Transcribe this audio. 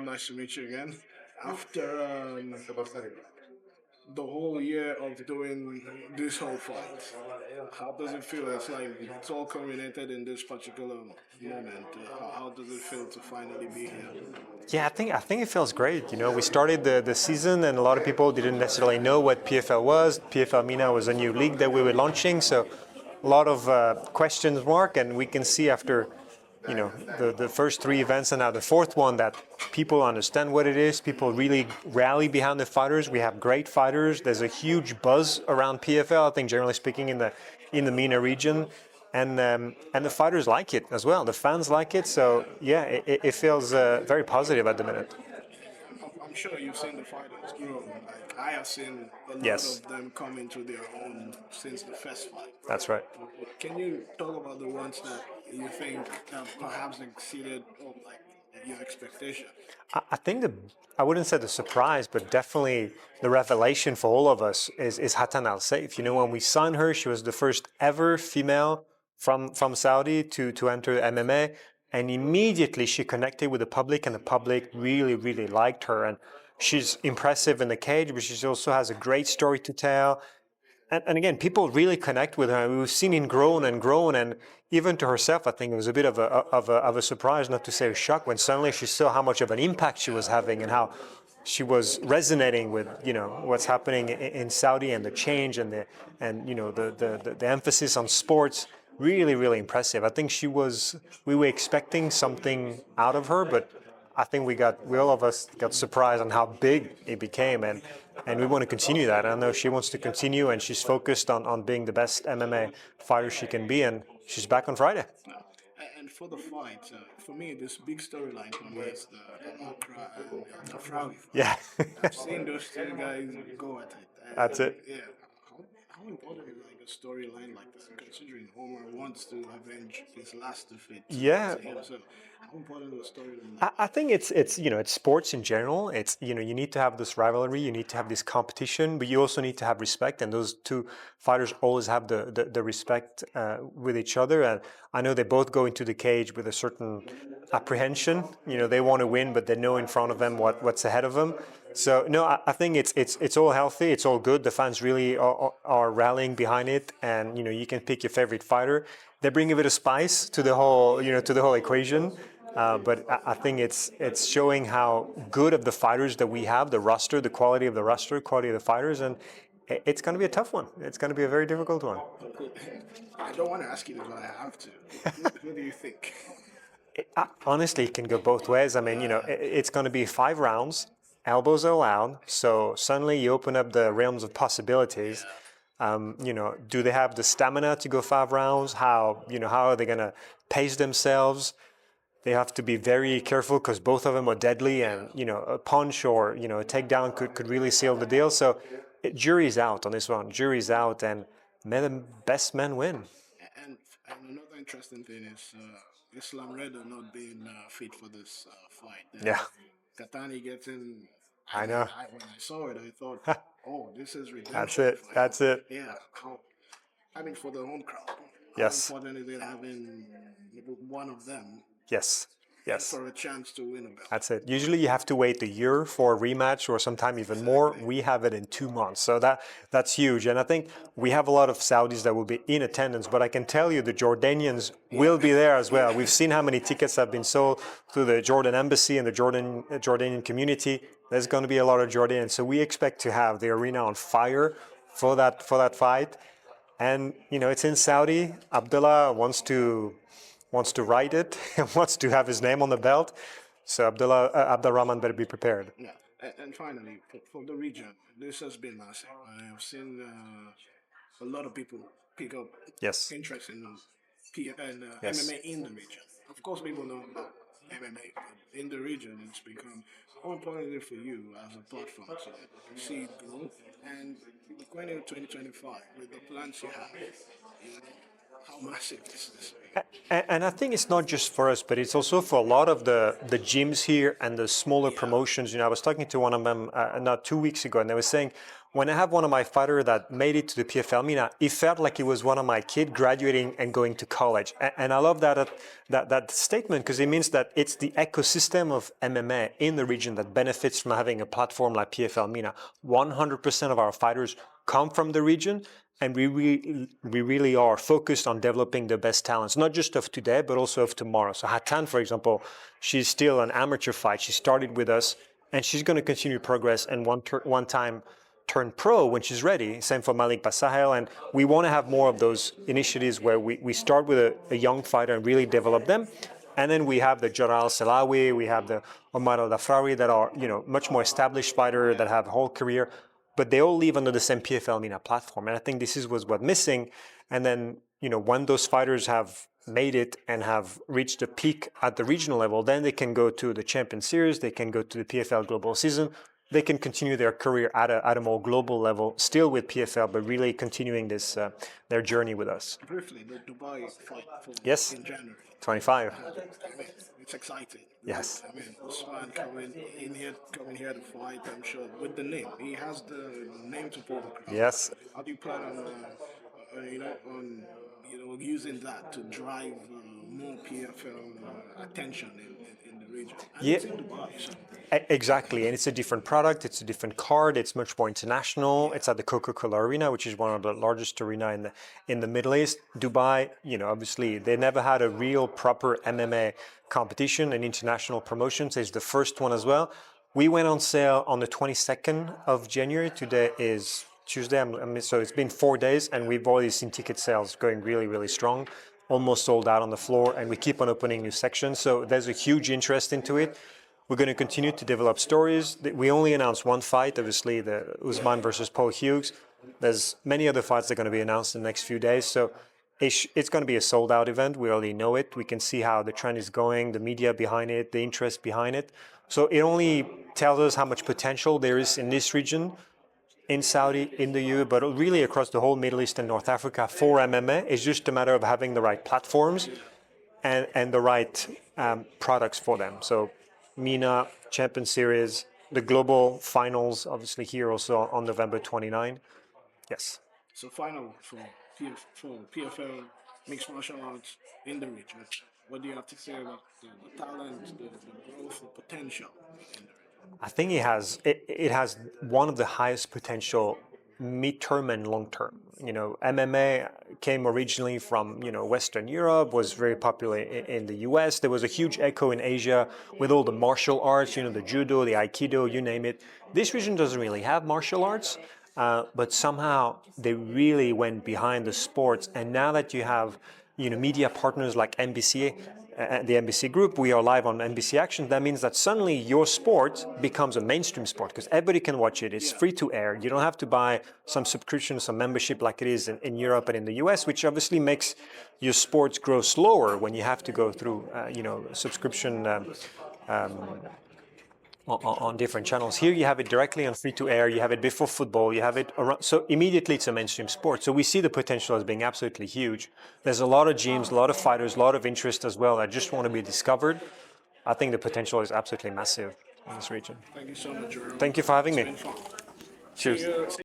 Nice to meet you again. After the whole year of doing this whole fight, how does it feel? It's like it's all culminated in this particular moment. How does it feel to finally be here? Yeah, I think it feels great. We started the season, and a lot of people didn't necessarily know what PFL was. PFL MENA was a new league that we were launching, so a lot of questions mark, and we can see after the first three events and now the fourth one that people understand what it is. People really rally behind the fighters. We have great fighters. There's a huge buzz around PFL. I think generally speaking in the MENA region. And the fighters like it as well. The fans like it. So yeah, it feels very positive at the minute. I'm sure you've seen the fighters grow. Like I have seen a lot Yes, of them come into their own since the first fight. that's right. Can you talk about the ones that you think perhaps exceeded like your expectation? I think I wouldn't say the surprise, but definitely the revelation for all of us is Hatan Al Saif. When we signed her, she was the first ever female from Saudi to enter MMA, and immediately she connected with the public, and the public really really liked her. And she's impressive in the cage, but she also has a great story to tell. And again, people really connect with her. We've seen him grown and grown, and even to herself, I think it was a bit of a surprise, not to say a shock, when suddenly she saw how much of an impact she was having and how she was resonating with what's happening in Saudi and the change and the emphasis on sports. Really, really impressive. I think we were expecting something out of her, but I think we all of us got surprised on how big it became, and we want to continue that. I know she wants to continue, and she's focused on being the best MMA fighter she can be, and she's back on Friday. And for the fight, for me, this big storyline for me is the Accra and Tafrawi fight. Yeah, I've seen those two guys go at it. that's And, it. yeah, how important is like a storyline like this, considering Omar wants to avenge his last defeat Yeah, to him? So, how important is a storyline like I think it's sports in general. It's you need to have this rivalry, you need to have this competition, but you also need to have respect. And those two fighters always have the respect with each other. And I know they both go into the cage with a certain apprehension. They want to win, but they know in front of them what's ahead of them. So no, I think it's all healthy, it's all good. The fans really are rallying behind it, and you can pick your favorite fighter. They bring a bit of spice to the whole to the whole equation. But I think it's showing how good of the fighters that we have, the roster, the quality of the roster, quality of the fighters, and it's going to be a tough one. It's going to be a very difficult one. I don't want to ask you this, but I have to. Who do you think? Honestly, it can go both ways. I mean, it's going to be 5 rounds, elbows are allowed, so suddenly you open up the realms of possibilities. Do they have the stamina to go 5 rounds? How are they going to pace themselves? They have to be very careful because both of them are deadly, and a punch or a takedown could really seal the deal. So jury's out on this one. Jury's out, and may the best men win. And another interesting thing is Islam Reda not being fit for this fight. Yeah, Katani gets in. I know. When I saw it, I thought, oh, this is That's redemption it. for him. That's it. Yeah. I mean, for the home crowd, how Yes. important is it having one of them Yes. Yes. for a chance to win a belt? That's it. Usually you have to wait a year for a rematch, or sometime even more. We have it in 2 months. So that's huge. And I think we have a lot of Saudis that will be in attendance, but I can tell you the Jordanians will be there as well. We've seen how many tickets have been sold through the Jordan embassy and the Jordanian community. There's going to be a lot of Jordanians. So we expect to have the arena on fire for that fight. And it's in Saudi. Abdullah wants to write it and wants to have his name on the belt. So Abdurrahman better be prepared. Yeah. And finally, for the region, this has been massive. I have seen a lot of people pick up Yes. interest in Yes. MMA in the region. Of course, people know about MMA, but in the region, it's become more important for you as a platform to see it grow. And going into 2025, with the plans you have, you know, how massive is this? And I think it's not just for us, but it's also for a lot of the gyms here and the smaller promotions. I was talking to one of them not 2 weeks ago, and they were saying when I have one of my fighters that made it to the PFL MENA, it felt like it was one of my kids graduating and going to college. And I love that statement because it means that it's the ecosystem of MMA in the region that benefits from having a platform like PFL MENA. 100% of our fighters come from the region, and we really are focused on developing the best talents, not just of today, but also of tomorrow. So Hatan, for example, she's still an amateur fight. She started with us, and she's going to continue progress and one time turn pro when she's ready. Same for Malik Basahel. And we want to have more of those initiatives where we start with a young fighter and really develop them. And then we have the Joral Selawi, we have the Omar Al-Dafrawi that are, much more established fighter that have a whole career, but they all live under the same PFL MENA platform. And I think this was what's missing. And then, when those fighters have made it and have reached the peak at the regional level, then they can go to the Champion Series, they can go to the PFL Global Season, they can continue their career at a more global level, still with PFL, but really continuing this their journey with us. Briefly, the Dubai fight Yes, in January. 25. I mean, it's exciting. Yes. I mean, Usman coming here to fight. I'm sure with the name, he has the name to pull the crowd. Yes. How do you plan on, on using that to drive more PFL attention in the region? And Yeah. it's in Dubai, so. Exactly, and it's a different product, it's a different card, it's much more international. It's at the Coca-Cola Arena, which is one of the largest arena in the Middle East. Dubai, obviously they never had a real proper MMA competition and international promotions. It's the first one as well. We went on sale on the 22nd of January. Today is Tuesday, so it's been 4 days, and we've already seen ticket sales going really, really strong, almost sold out on the floor, and we keep on opening new sections. So there's a huge interest into it. We're going to continue to develop stories. We only announced one fight, obviously, the Usman versus Paul Hughes. There's many other fights that are going to be announced in the next few days. So it's going to be a sold-out event. We already know it. We can see how the trend is going, the media behind it, the interest behind it. So it only tells us how much potential there is in this region, in Saudi, in the EU, but really across the whole Middle East and North Africa for MMA. It's just a matter of having the right platforms and the right products for them. So MENA, Champion Series, the global finals, obviously here also on November 29. Yes. So final for PFL mixed martial arts in the region. What do you have to say about the talent, the growth, the potential in the region? I think it has one of the highest potential mid-term and long-term. MMA came originally from Western Europe, was very popular in the US. There was a huge echo in Asia with all the martial arts, the judo, the aikido, you name it. This region doesn't really have martial arts, but somehow they really went behind the sports. And now that you have media partners like NBC, the NBC group, we are live on NBC Action. That means that suddenly your sport becomes a mainstream sport because everybody can watch it. It's free to air. You don't have to buy some subscription, some membership like it is in Europe and in the US, which obviously makes your sports grow slower when you have to go through, subscription on different channels. Here you have it directly on free to air, you have it before football, you have it around, so immediately it's a mainstream sport. So we see the potential as being absolutely huge. There's a lot of gyms, a lot of fighters, a lot of interest as well that just want to be discovered. I think the potential is absolutely massive in this region. Thank you so much, Jerome. Thank you for having me. It's been fun. Cheers.